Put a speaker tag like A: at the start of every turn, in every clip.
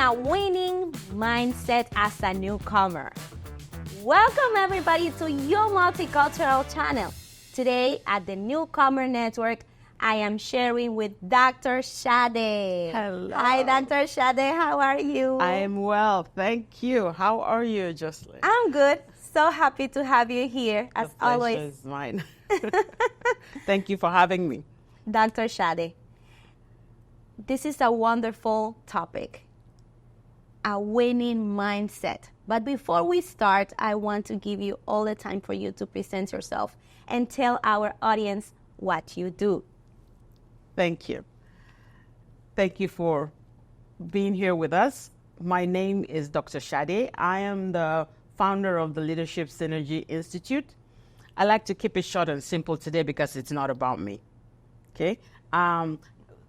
A: a winning mindset as a newcomer. Welcome everybody to your Multicultural channel. Today at the Newcomer Network, I am sharing with Dr. Shade.
B: Hello.
A: Hi, Dr. Shade. How are you?
B: I am well, thank you. How are you, Jocelyn?
A: I'm good. So happy to have you here, as
B: The pleasure
A: always.
B: is mine. Thank you for having me.
A: Dr. Shade, this is a wonderful topic, a winning mindset. But before we start, I want to give you all the time for you to present yourself and tell our audience what you do.
B: Thank you. Thank you for being here with us. My name is Dr. Shade. I am the founder of the Leadership Synergy Institute. I like to keep it short and simple today because it's not about me. Okay?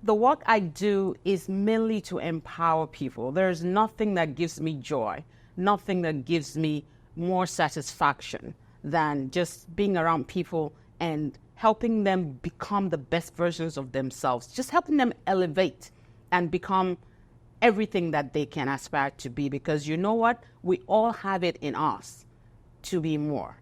B: The work I do is mainly to empower people. There's nothing that gives me joy, nothing that gives me more satisfaction than just being around people and helping them become the best versions of themselves, just helping them elevate and become everything that they can aspire to be. Because you know what? We all have it in us to be more.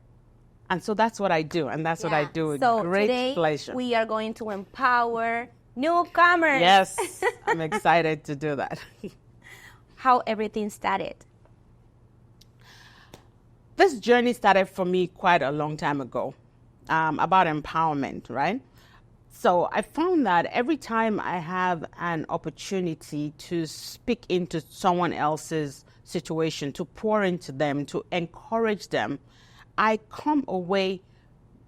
B: And so that's what I do, and that's what I do with great
A: today
B: pleasure.
A: We are going to empower newcomers.
B: Yes, I'm excited to do that.
A: How everything started.
B: This journey started for me quite a long time ago, about empowerment, right? So I found that every time I have an opportunity to speak into someone else's situation, to pour into them, to encourage them, I come away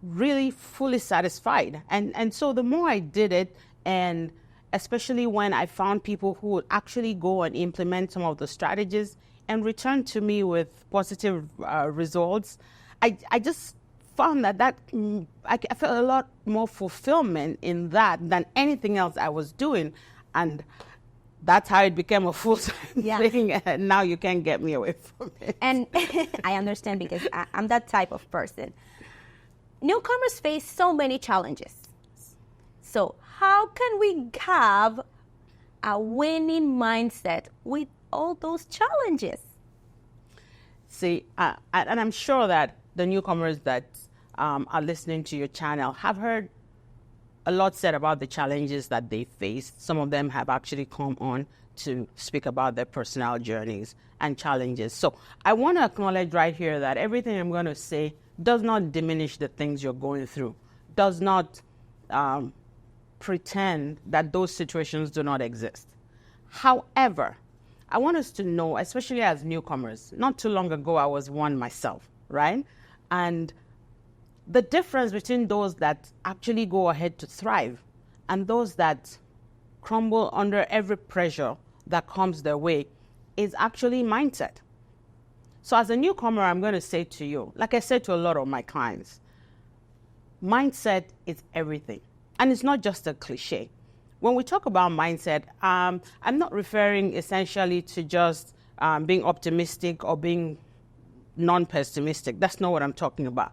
B: really fully satisfied. And so the more I did it, and especially when I found people who would actually go and implement some of the strategies and return to me with positive results, I just found that I felt a lot more fulfillment in that than anything else I was doing. And that's how it became a full-time thing, and now you can't get me away from it.
A: And I understand, because I'm that type of person. Newcomers face so many challenges. So how can we have a winning mindset with all those challenges?
B: See, and I'm sure that the newcomers that are listening to your channel have heard a lot said about the challenges that they faced. Some of them have actually come on to speak about their personal journeys and challenges. So I want to acknowledge right here that everything I'm going to say does not diminish the things you're going through, does not pretend that those situations do not exist. However, I want us to know, especially as newcomers, not too long ago I was one myself, right? And the difference between those that actually go ahead to thrive and those that crumble under every pressure that comes their way is actually mindset. So as a newcomer, I'm going to say to you, like I said to a lot of my clients, mindset is everything. And it's not just a cliche. When we talk about mindset, I'm not referring essentially to just being optimistic or being non-pessimistic. That's not what I'm talking about.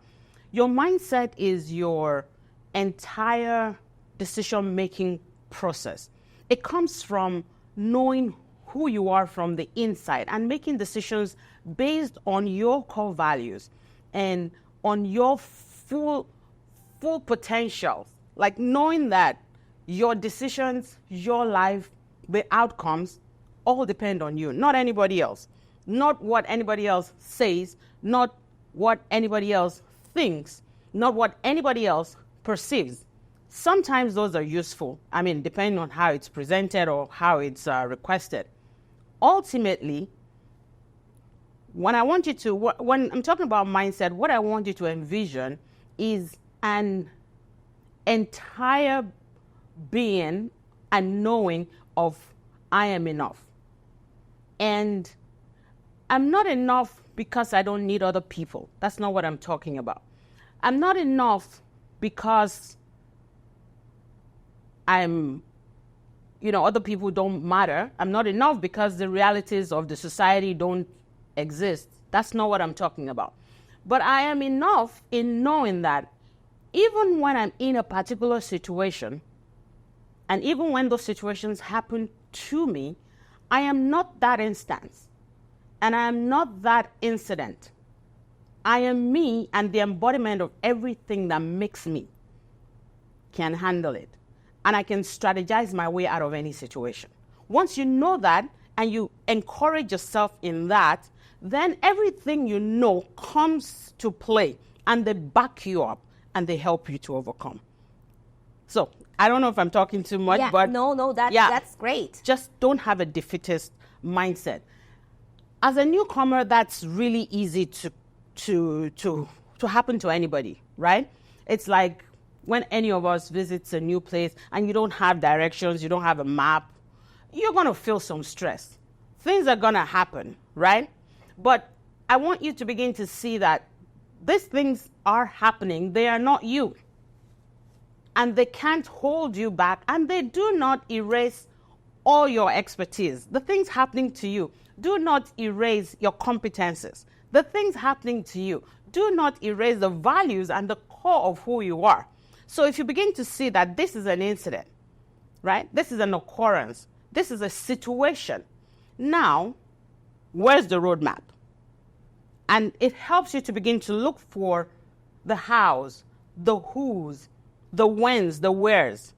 B: Your mindset is your entire decision-making process. It comes from knowing who you are from the inside and making decisions based on your core values and on your full potential. Like knowing that your decisions, your life, the outcomes all depend on you, not anybody else. Not what anybody else says, not what anybody else thinks, not what anybody else perceives. Sometimes those are useful, depending on how it's presented or how it's requested. Ultimately, when I'm talking about mindset, what I want you to envision is an entire being and knowing of I am enough. And I'm not enough because I don't need other people. That's not what I'm talking about. I'm not enough because other people don't matter. I'm not enough because the realities of the society don't exist. That's not what I'm talking about. But I am enough in knowing that even when I'm in a particular situation, and even when those situations happen to me, I am not that instance, and I am not that incident. I am me, and the embodiment of everything that makes me can handle it. And I can strategize my way out of any situation. Once you know that and you encourage yourself in that, then everything you know comes to play, and they back you up and they help you to overcome. So I don't know if I'm talking too much, but
A: that's great.
B: Just don't have a defeatist mindset. As a newcomer, that's really easy to happen to anybody, right? It's like when any of us visits a new place and you don't have directions, you don't have a map, you're going to feel some stress. Things are going to happen, right? But I want you to begin to see that these things are happening. They are not you. And they can't hold you back, and they do not erase all your expertise. The things happening to you do not erase your competences. The things happening to you do not erase the values and the core of who you are. So if you begin to see that this is an incident, right? This is an occurrence. This is a situation. Now, where's the roadmap? And it helps you to begin to look for the hows, the whos, the whens, the wheres,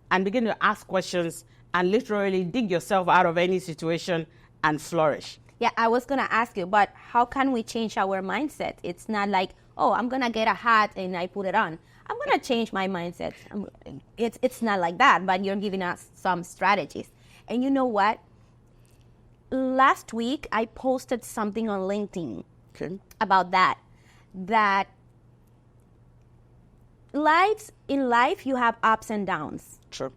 B: and begin to ask questions and literally dig yourself out of any situation and flourish.
A: Yeah, I was going to ask you, but how can we change our mindset? It's not like, oh, I'm going to get a hat and I put it on. I'm going to change my mindset. It's not like that, but you're giving us some strategies. And you know what? Last week, I posted something on LinkedIn about that in life, you have ups and downs.
B: Sure.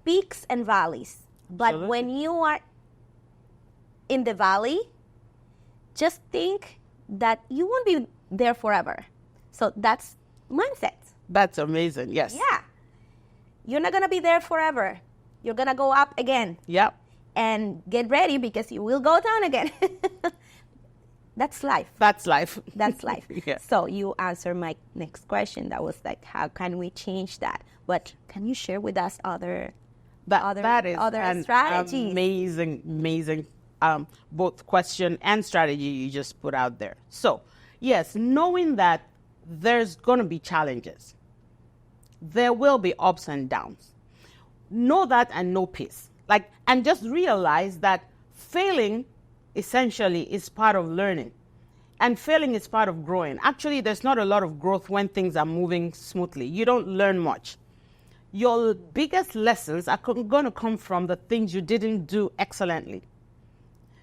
A: Peaks and valleys. But
B: Absolutely.
A: when you are in the valley, just think that you won't be there forever. So that's mindset.
B: That's amazing, yes.
A: Yeah. You're not going to be there forever. You're going to go up again.
B: Yep.
A: And get ready because you will go down again. That's life.
B: That's life.
A: That's life.
B: Yeah.
A: So you answered my next question. That was like, how can we change that? But can you share with us other strategies?
B: Amazing, both question and strategy you just put out there. So, yes, knowing that there's going to be challenges. There will be ups and downs. Know that and know peace. And just realize that failing essentially is part of learning. And failing is part of growing. Actually, there's not a lot of growth when things are moving smoothly. You don't learn much. Your biggest lessons are going to come from the things you didn't do excellently.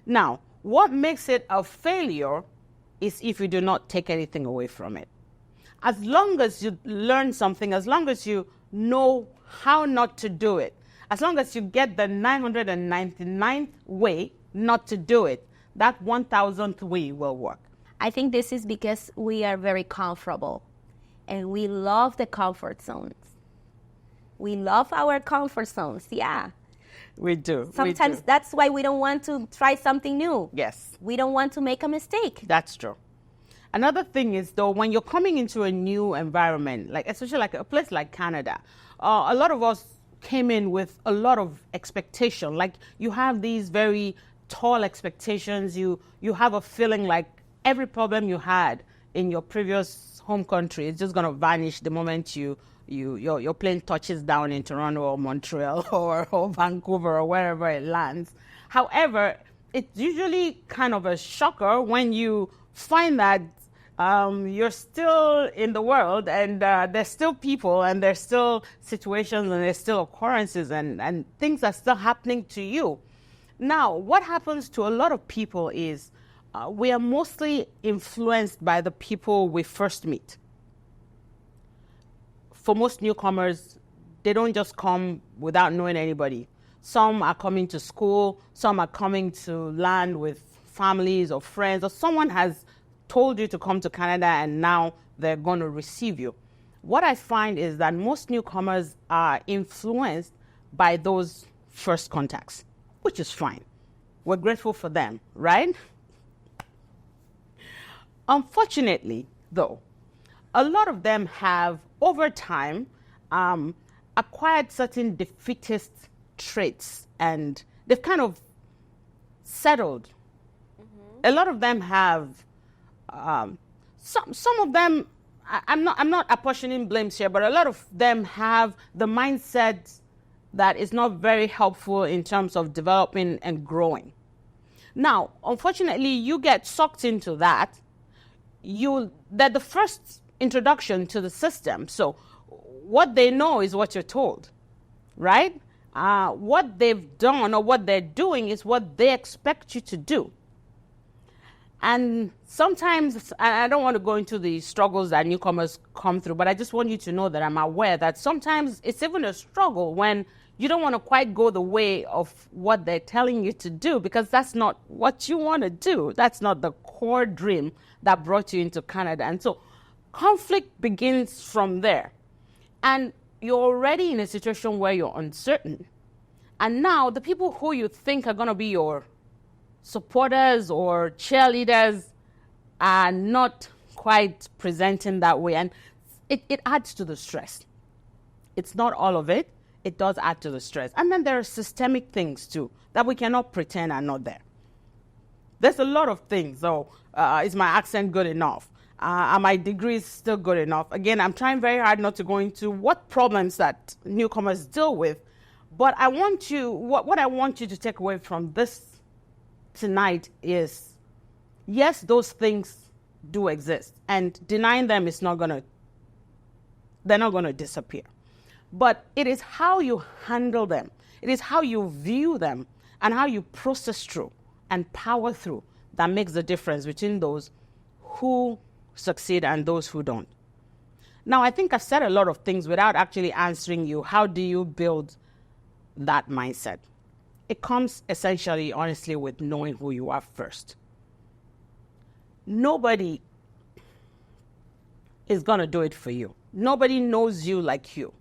B: Now, what makes it a failure is if you do not take anything away from it. As long as you learn something, as long as you know how not to do it, as long as you get the 999th way not to do it, that 1000th way will work.
A: I think this is because we are very comfortable and we love the comfort zones. We love our comfort zones, yeah.
B: We do.
A: Sometimes that's why we don't want to try something new.
B: Yes.
A: We don't want to make a mistake.
B: That's true. Another thing is, though, when you're coming into a new environment, especially like a place like Canada, a lot of us came in with a lot of expectation. Like, you have these very tall expectations. You have a feeling like every problem you had in your previous home country is just going to vanish the moment your plane touches down in Toronto or Montreal or Vancouver or wherever it lands. However, it's usually kind of a shocker when you find that you're still in the world and there's still people and there's still situations and there's still occurrences and things are still happening to you. Now, what happens to a lot of people is we are mostly influenced by the people we first meet. For most newcomers, they don't just come without knowing anybody. Some are coming to school, some are coming to land with families or friends, or someone has told you to come to Canada and now they're going to receive you. What I find is that most newcomers are influenced by those first contacts, which is fine. We're grateful for them, right? Unfortunately, though, a lot of them have, over time, acquired certain defeatist traits, and they've kind of settled. A lot of them have, some of them, I'm not apportioning blames here, but a lot of them have the mindset that is not very helpful in terms of developing and growing. Now, unfortunately, you get sucked into that. They're the first introduction to the system. So what they know is what you're told, right? What they've done or what they're doing is what they expect you to do. And sometimes, I don't want to go into the struggles that newcomers come through, but I just want you to know that I'm aware that sometimes it's even a struggle when you don't want to quite go the way of what they're telling you to do, because that's not what you want to do. That's not the core dream that brought you into Canada. And so conflict begins from there. And you're already in a situation where you're uncertain. And now the people who you think are going to be your supporters or cheerleaders are not quite presenting that way. And it adds to the stress. It's not all of it. It does add to the stress. And then there are systemic things too that we cannot pretend are not there. There's a lot of things. So is my accent good enough? Are my degrees still good enough? Again, I'm trying very hard not to go into what problems that newcomers deal with. But I want you, what I want you to take away from this tonight is, yes, those things do exist, and denying them is not going to, they're not going to disappear. But it is how you handle them, it is how you view them, and how you process through and power through that makes the difference between those who succeed and those who don't. Now, I think I've said a lot of things without actually answering you. How do you build that mindset? It comes essentially, honestly, with knowing who you are first. Nobody is going to do it for you. Nobody knows you like you.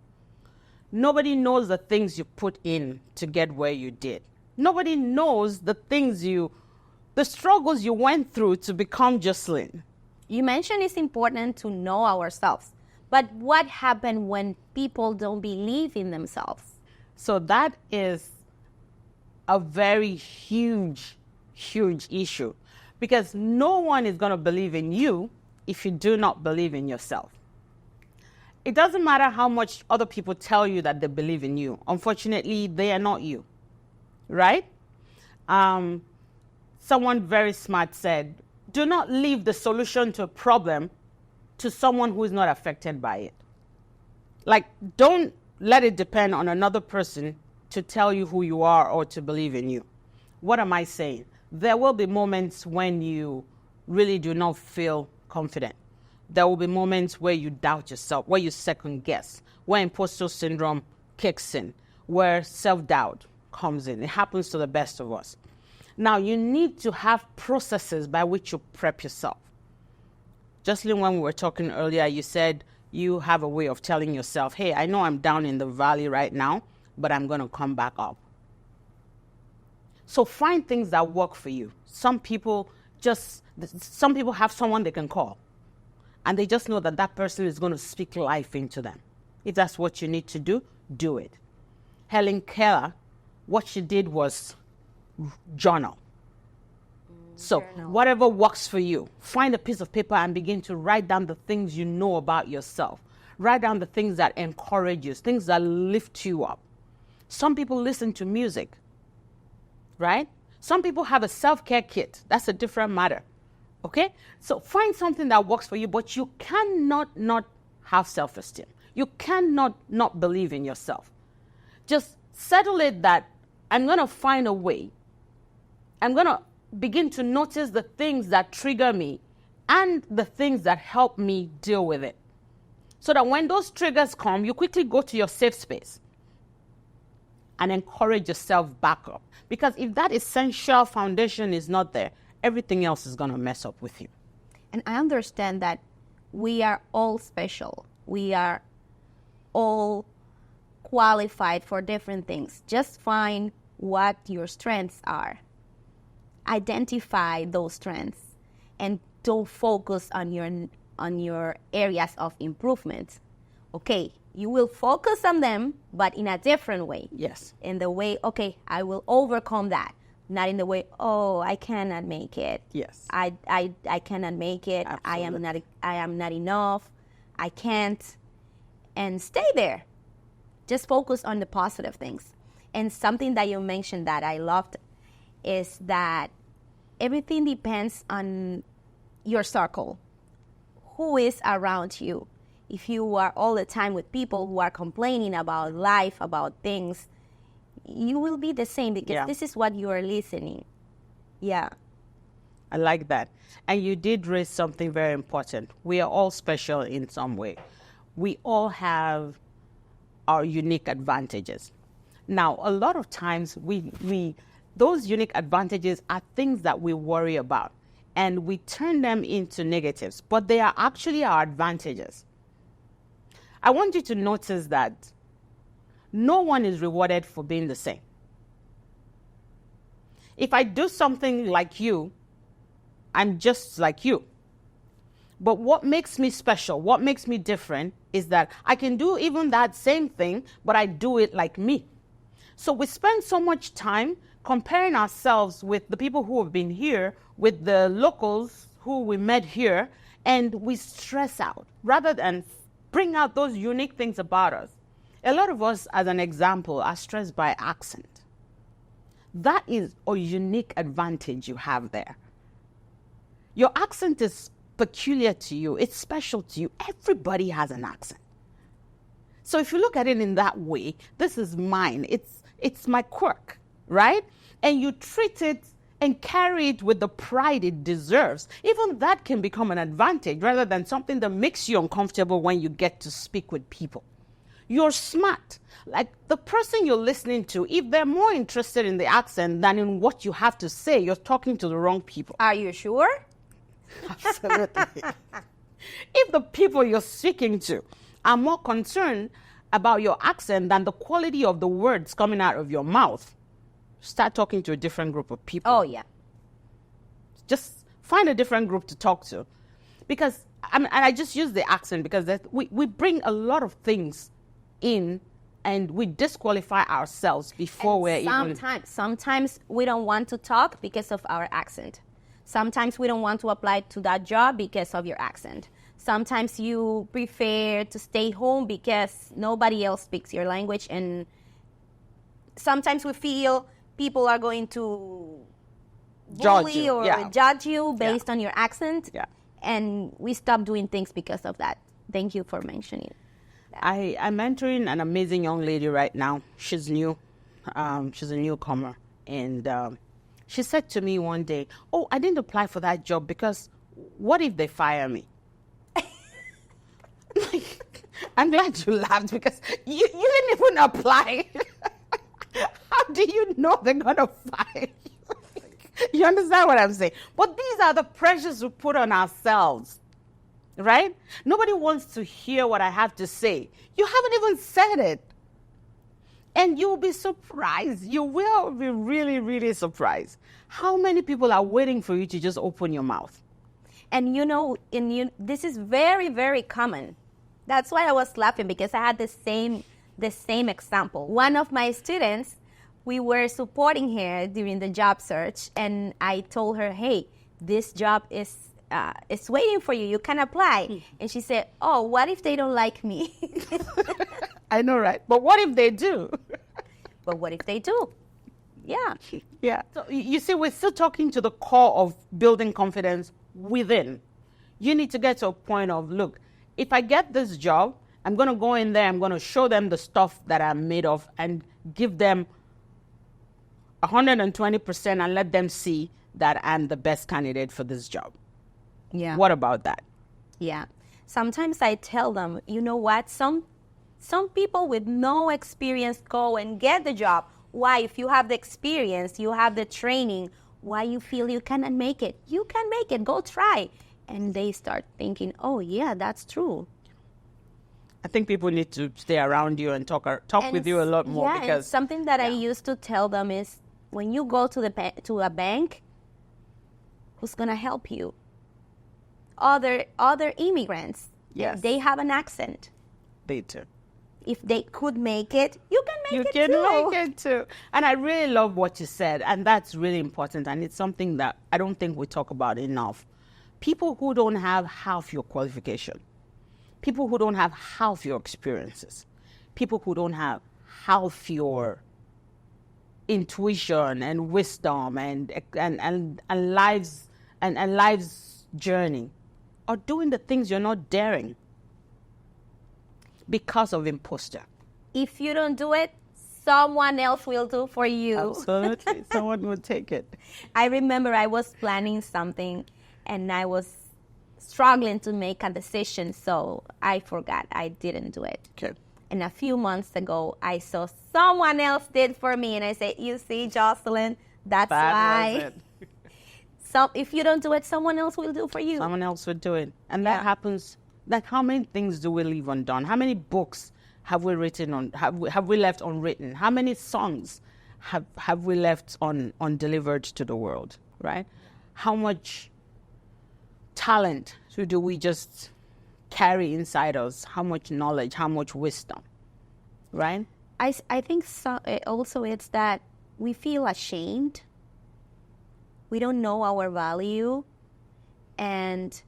B: Nobody knows the things you put in to get where you did. Nobody knows the struggles you went through to become Jocelyn.
A: You mentioned it's important to know ourselves. But what happens when people don't believe in themselves?
B: So that is a very huge, huge issue, because no one is going to believe in you if you do not believe in yourself. It doesn't matter how much other people tell you that they believe in you. Unfortunately, they are not you, right? Someone very smart said, do not leave the solution to a problem to someone who is not affected by it. Like, don't let it depend on another person to tell you who you are or to believe in you. What am I saying? There will be moments when you really do not feel confident. There will be moments where you doubt yourself, where you second guess, where imposter syndrome kicks in, where self-doubt comes in. It happens to the best of us. Now, you need to have processes by which you prep yourself. Jocelyn, when we were talking earlier, you said you have a way of telling yourself, hey, I know I'm down in the valley right now, but I'm going to come back up. So find things that work for you. Some people have someone they can call, and they just know that that person is going to speak life into them. If that's what you need to do, do it. Helen Keller, what she did was journal. So whatever works for you, find a piece of paper and begin to write down the things you know about yourself. Write down the things that encourage you, things that lift you up. Some people listen to music, right? Some people have a self-care kit. That's a different matter, okay? So find something that works for you, but you cannot not have self-esteem. You cannot not believe in yourself. Just settle it that I'm going to find a way. I'm going to begin to notice the things that trigger me and the things that help me deal with it. So that when those triggers come, you quickly go to your safe space and encourage yourself back up. Because if that essential foundation is not there, everything else is going to mess up with you.
A: And I understand that we are all special. We are all qualified for different things. Just find what your strengths are. Identify those strengths and don't focus on your areas of improvement. Okay, you will focus on them, but in a different way.
B: Yes.
A: In the way, okay, I will overcome that. not in the way, oh, I cannot make it.
B: Yes.
A: I cannot make it.
B: Absolutely.
A: I am not enough. I can't. And stay there. Just focus on the positive things. And something that you mentioned that I loved is that everything depends on your circle. Who is around you? If you are all the time with people who are complaining about life, about things, you will be the same because this is what you are listening. Yeah.
B: I like that. And you did raise something very important. We are all special in some way. We all have our unique advantages. Now, a lot of times those unique advantages are things that we worry about and we turn them into negatives, but they are actually our advantages. I want you to notice that no one is rewarded for being the same. If I do something like you, I'm just like you. But what makes me special, what makes me different is that I can do even that same thing, but I do it like me. So we spend so much time comparing ourselves with the people who have been here, with the locals who we met here, and we stress out rather than bring out those unique things about us. A lot of us, as an example, are stressed by accent. That is a unique advantage you have there. Your accent is peculiar to you. It's special to you. Everybody has an accent. So if you look at it in that way, this is mine. It's my quirk, right? And you treat it and carry it with the pride it deserves. Even that can become an advantage rather than something that makes you uncomfortable when you get to speak with people. You're smart. Like the person you're listening to, if they're more interested in the accent than in what you have to say, you're talking to the wrong people.
A: Are you sure?
B: Absolutely. If the people you're speaking to are more concerned about your accent than the quality of the words coming out of your mouth, start talking to a different group of people.
A: Oh, yeah.
B: Just find a different group to talk to. Because, and I just use the accent because we bring a lot of things in and we disqualify ourselves before we're even...
A: Sometimes we don't want to talk because of our accent. Sometimes we don't want to apply to that job because of your accent. Sometimes you prefer to stay home because nobody else speaks your language. And sometimes we feel people are going to bully or judge you based on your accent.
B: Yeah.
A: And we stop doing things because of that. Thank you for mentioning that.
B: I'm mentoring an amazing young lady right now. She's new. She's a newcomer. And she said to me one day, oh, I didn't apply for that job because what if they fire me? I'm glad you laughed because you didn't even apply. How do you know they're going to fire you? You understand what I'm saying? But these are the pressures we put on ourselves, right? Nobody wants to hear what I have to say. You haven't even said it. And you'll be surprised. You will be really, really surprised. How many people are waiting for you to just open your mouth?
A: And this is very, very common. That's why I was laughing because I had the same example. One of my students, we were supporting her during the job search, and I told her, hey, this job is waiting for you. You can apply. And she said, oh, what if they don't like me?
B: I know, right? But what if they do?
A: But what if they do? Yeah.
B: Yeah. So you see, we're still talking to the core of building confidence within. You need to get to a point of, look, if I get this job, I'm going to go in there, I'm going to show them the stuff that I'm made of and give them 120% and let them see that I'm the best candidate for this job.
A: Yeah.
B: What about that?
A: Yeah. Sometimes I tell them, you know what? Some people with no experience go and get the job. Why? If you have the experience, you have the training, why you feel you cannot make it? You can make it. Go try. And they start thinking, oh, yeah, that's true.
B: I think people need to stay around you and talk with you a lot more.
A: Yeah, because something that I used to tell them is when you go to a bank, who's going to help you? Other immigrants.
B: Yes.
A: They have an accent.
B: They do.
A: If they could make it, you can
B: You
A: it
B: can
A: too.
B: make it too. And I really love what you said, and that's really important, and it's something that I don't think we talk about enough. People who don't have half your qualification, people who don't have half your experiences, people who don't have half your intuition and wisdom and life's journey are doing the things you're not daring because of imposter.
A: If you don't do it, someone else will do for you.
B: Absolutely. Someone will take it.
A: I remember I was planning something and I was struggling to make a decision, so I forgot. I didn't do it.
B: Okay.
A: And a few months ago, I saw someone else did for me, and I said, you see, Jocelyn, that's why.
B: Was it.
A: So if you don't do it, someone else will do for you.
B: Someone else would do it. And that happens. Like, how many things do we leave undone? How many books have we written on, have we left unwritten? How many songs have we left undelivered to the world, right? How much talent do we just carry inside us? How much knowledge, how much wisdom, right?
A: I think so, also it's that we feel ashamed. We don't know our value, and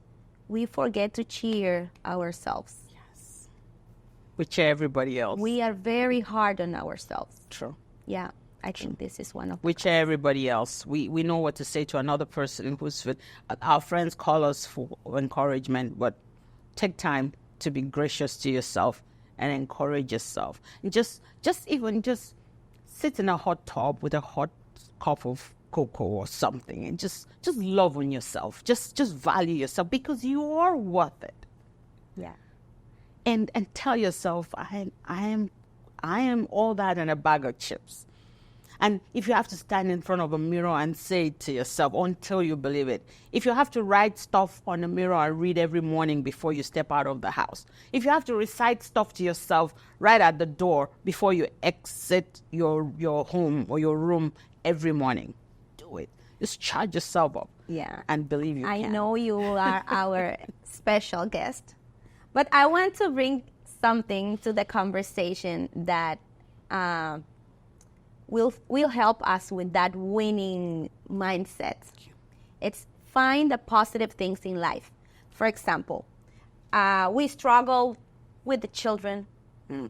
A: we forget to cheer ourselves.
B: Yes. We cheer everybody else.
A: We are very hard on ourselves.
B: True.
A: Yeah, I think this is one of
B: We cheer everybody else. We know what to say to another person who's with. Our friends call us for encouragement, but take time to be gracious to yourself and encourage yourself. And just sit in a hot tub with a hot cup of cocoa or something, and just love on yourself. Just value yourself, because you are worth it.
A: Yeah.
B: And tell yourself, I am all that in a bag of chips. And if you have to stand in front of a mirror and say it to yourself until you believe it, if you have to write stuff on a mirror and read every morning before you step out of the house, if you have to recite stuff to yourself right at the door before you exit your home or your room every morning, do it. Just charge yourself up.
A: Yeah.
B: And believe you
A: I
B: can.
A: know you are our special guest, but I want to bring something to the conversation that will help us with that winning mindset. It's find the positive things in life. For example, we struggle with the children.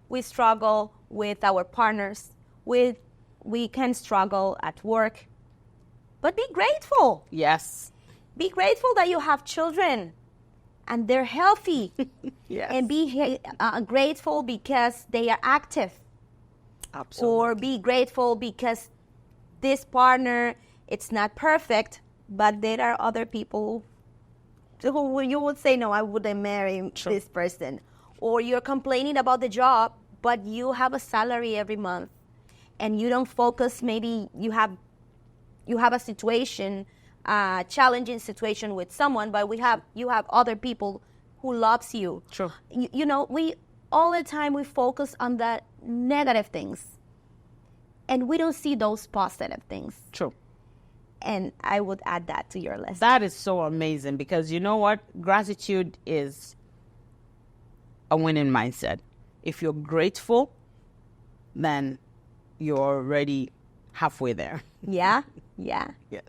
A: We struggle with our partners. We can struggle at work. But be grateful.
B: Yes.
A: Be grateful that you have children and they're healthy.
B: Yes.
A: And be grateful because they are active.
B: Absolutely.
A: Or be grateful because this partner, it's not perfect, but there are other people who you would say, no, I wouldn't marry this person. Or you're complaining about the job, but you have a salary every month and you don't focus. Maybe you have a situation, challenging situation with someone, but you have other people who loves you.
B: True.
A: You know, we all the time we focus on the negative things, and we don't see those positive things.
B: True.
A: And I would add that to your list.
B: That is so amazing, because you know what? Gratitude is a winning mindset. If you're grateful, then you're already halfway there.
A: Yeah, yeah.
B: Yes.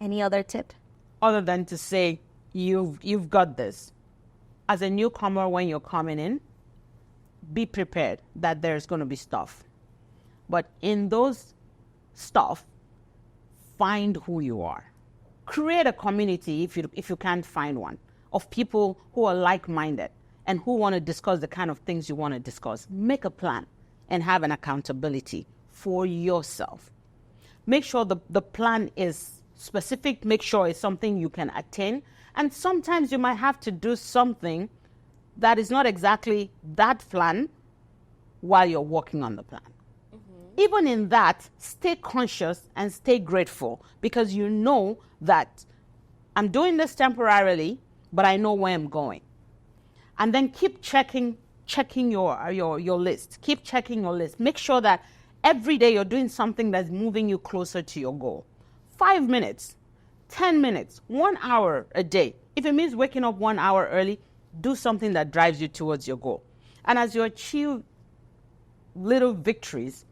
A: Any other tip?
B: Other than to say, you've got this. As a newcomer, when you're coming in, be prepared that there's going to be stuff. But in those stuff, find who you are. Create a community, if you can't find one, of people who are like-minded and who want to discuss the kind of things you want to discuss. Make a plan and have an accountability for yourself. Make sure the plan is specific. Make sure it's something you can attain. And sometimes you might have to do something that is not exactly that plan while you're working on the plan. Mm-hmm. Even in that, stay conscious and stay grateful, because you know that I'm doing this temporarily, but I know where I'm going. And then keep checking your list. Keep checking your list. Make sure that every day you're doing something that's moving you closer to your goal. 5 minutes, 10 minutes, 1 hour a day. If it means waking up 1 hour early, do something that drives you towards your goal. And as you achieve little victories,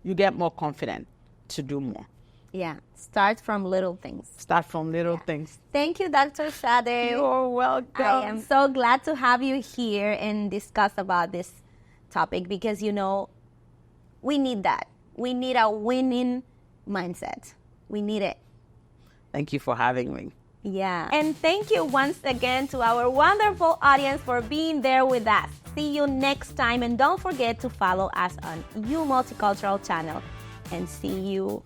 B: you get more confident to do more.
A: Yeah, start from little things.
B: Start from little things.
A: Thank you, Dr. Sade.
B: You're welcome.
A: I am so glad to have you here and discuss about this topic because, you know, we need that. We need a winning mindset. We need it.
B: Thank you for having me.
A: Yeah. And thank you once again to our wonderful audience for being there with us. See you next time. And don't forget to follow us on You Multicultural channel. And see you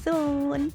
A: soon.